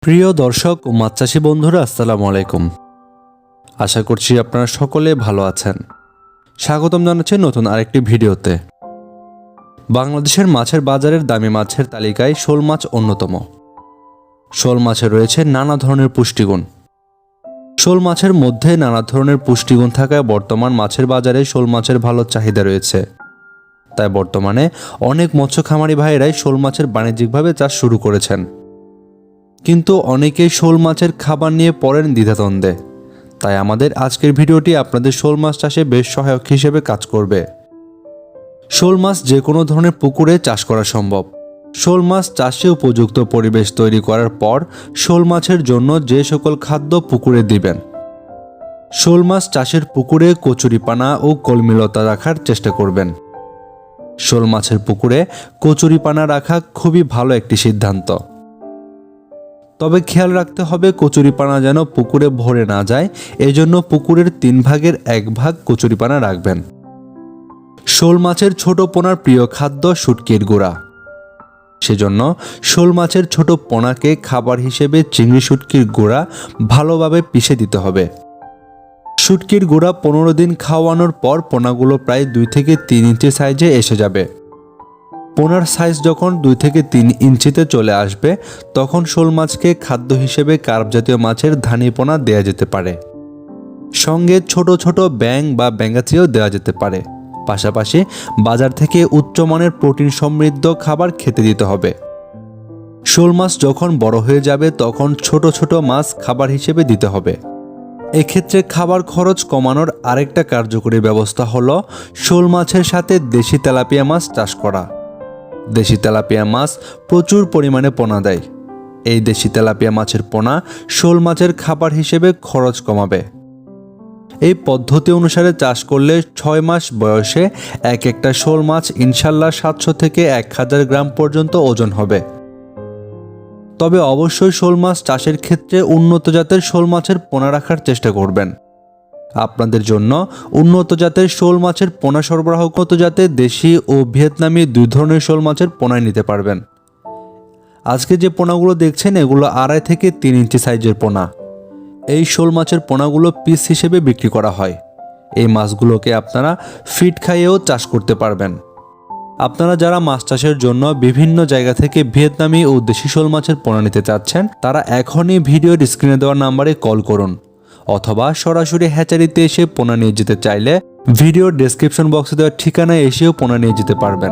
প্রিয় দর্শক ও মাছ চাষী বন্ধুরা, আসসালামু আলাইকুম। আশা করছি আপনারা সকলে ভালো আছেন। স্বাগতম জানাচ্ছি নতুন আরেকটি ভিডিওতে। বাংলাদেশের মাছের বাজারের দামি মাছের তালিকায় শোল মাছ অন্যতম। শোল মাছে রয়েছে নানা ধরনের পুষ্টিগুণ। শোল মাছের মধ্যে নানা ধরনের পুষ্টিগুণ থাকায় বর্তমান মাছের বাজারে শোল মাছের ভালো চাহিদা রয়েছে। তাই বর্তমানে অনেক মৎস্য খামারি ভাইয়েরাই শোল মাছের বাণিজ্যিকভাবে চাষ শুরু করেছেন। কিন্তু অনেকেই শোল মাছের খাবার নিয়ে পড়েন দ্বিধাদ্বন্দ্বে। তাই আমাদের আজকের ভিডিওটি আপনাদের শোল মাছ চাষে বেশ সহায়ক হিসেবে কাজ করবে। শোল মাছ যে কোনো ধরনের পুকুরে চাষ করা সম্ভব। শোল মাছ চাষে উপযুক্ত পরিবেশ তৈরি করার পর শোল মাছের জন্য যে সকল খাদ্য পুকুরে দিবেন। শোল মাছ চাষের পুকুরে কচুরিপানা ও কলমিলতা রাখার চেষ্টা করবেন। শোল মাছের পুকুরে কচুরিপানা রাখা খুবই ভালো একটি সিদ্ধান্ত। তবে খেয়াল রাখতে হবে কচুরিপানা যেন পুকুরে ভরে না যায়, এজন্য পুকুরের 3 ভাগের 1 ভাগ কচুরিপানা রাখবেন। শোল মাছের ছোট পোনার প্রিয় খাদ্য শুটকির গুঁড়া। সেজন্য শোল মাছের ছোট পোনাকে খাবার হিসেবে চিংড়ি শুটকির গুঁড়া ভালোভাবে পিষে দিতে হবে। শুটকির গুঁড়া 15 দিন খাওয়ানোর পর পোনাগুলো প্রায় 2 থেকে 3 ইঞ্চি সাইজে এসে যাবে। পোনার সাইজ যখন 2 থেকে 3 ইঞ্চিতে চলে আসবে তখন শোল মাছকে খাদ্য হিসেবে কার্প জাতীয় মাছের ধানি পোনা দেওয়া যেতে পারে। সঙ্গে ছোট ছোট ব্যাং বা ব্যাঙাচিও দেওয়া যেতে পারে। পাশাপাশি বাজার থেকে উচ্চমানের প্রোটিন সমৃদ্ধ খাবার খেতে দিতে হবে। শোল মাছ যখন বড় হয়ে যাবে তখন ছোট ছোট মাছ খাবার হিসেবে দিতে হবে। এক্ষেত্রে খাবার খরচ কমানোর আরেকটা কার্যকরী ব্যবস্থা হলো শোল মাছের সাথে দেশি তেলাপিয়া মাছ চাষ করা। দেশি তেলাপিয়া মাছ প্রচুর পরিমাণে পোনা দেয়। এই দেশি তেলাপিয়া মাছের পোনা শোল মাছের খাবার হিসেবে খরচ কমাবে। এই পদ্ধতি অনুসারে চাষ করলে 6 মাস বয়সে একটা শোল মাছ ইনশাল্লাহ 700 থেকে 1000 গ্রাম পর্যন্ত ওজন হবে। তবে অবশ্যই শোল মাছ চাষের ক্ষেত্রে উন্নত জাতের শোল মাছের পোনা রাখার চেষ্টা করবেন। আপনাদের জন্য উন্নত জাতের শোল মাছের পোনা সরবরাহ কত জাতে দেশি ও ভিয়েতনামি 2 ধরনের শোল মাছের পোনা নিতে পারবেন। আজকে যে পোনাগুলো দেখছেন এগুলো 2.5 থেকে 3 ইঞ্চি সাইজের পোনা। এই শোল মাছের পোনাগুলো পিস হিসেবে বিক্রি করা হয়। এই মাছগুলোকে আপনারা ফিড খাইয়েও চাষ করতে পারবেন। আপনারা যারা মাছ চাষের জন্য বিভিন্ন জায়গা থেকে ভিয়েতনামি ও দেশি শোল মাছের পোনা নিতে চাচ্ছেন তারা এখনই ভিডিওর স্ক্রিনে দেওয়া নাম্বারে কল করুন, অথবা সরাসরি হ্যাচারিতে এসে পোনা নিয়ে যেতে চাইলে ভিডিওর ডেসক্রিপশন বক্সে দেওয়া ঠিকানায় এসেও পোনা নিয়ে যেতে পারবেন।